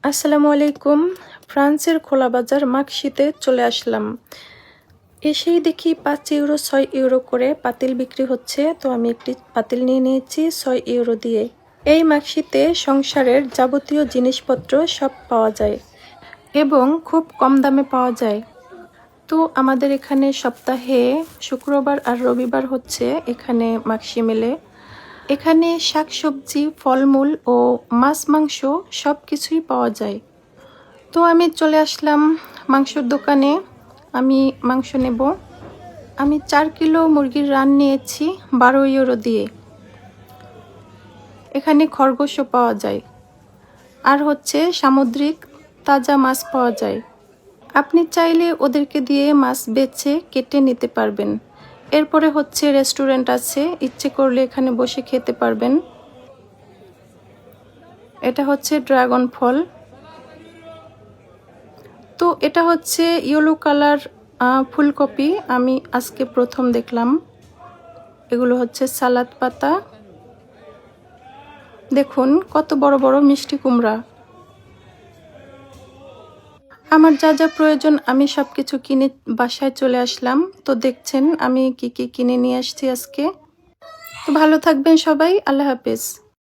আসসালামু আলাইকুম। ফ্রান্সের খোলা বাজার মাকসিতে চলে আসলাম। এসেই দেখি 5 ইউরো 6 ইউরো করে পাতিল বিক্রি হচ্ছে, তো আমি একটি পাতিল নিয়ে নিয়েছি 6 ইউরো দিয়ে। এই মাকসিতে সংসারের যাবতীয় জিনিসপত্র সব পাওয়া যায় এবং খুব কম দামে পাওয়া যায়। তো আমাদের এখানে সপ্তাহে শুক্রবার আর রবিবার হচ্ছে এখানে মাকসি মেলে। এখানে শাকসবজি, ফলমূল ও মাছ মাংস সব কিছুই পাওয়া যায়। তো আমি চলে আসলাম মাংসর দোকানে। আমি মাংস নেব। আমি 4 কিলো মুরগির রান নিয়েছি 12 ইউরো দিয়ে। এখানে খরগোশও পাওয়া যায় আর হচ্ছে সামুদ্রিক তাজা মাছ পাওয়া যায়। আপনি চাইলে ওদেরকে দিয়ে মাছ বেছে কেটে নিতে পারবেন। এরপরে হচ্ছে রেস্টুরেন্ট আছে, ইচ্ছে করলে এখানে বসে খেতে পারবেন। এটা হচ্ছে ড্রাগন ফল। তো এটা হচ্ছে ইয়েলো কালার ফুলকপি, আমি আজকে প্রথম দেখলাম। এগুলো হচ্ছে সালাদ পাতা। দেখুন কত বড় বড় মিষ্টি কুমড়া। আমার যা যা প্রয়োজন আমি সব কিছু কিনে বাসায় চলে আসলাম। তো দেখছেন আমি কি কি কিনে নিয়ে আসছি আজকে। তো ভালো থাকবেন সবাই, আল্লাহ হাফেজ।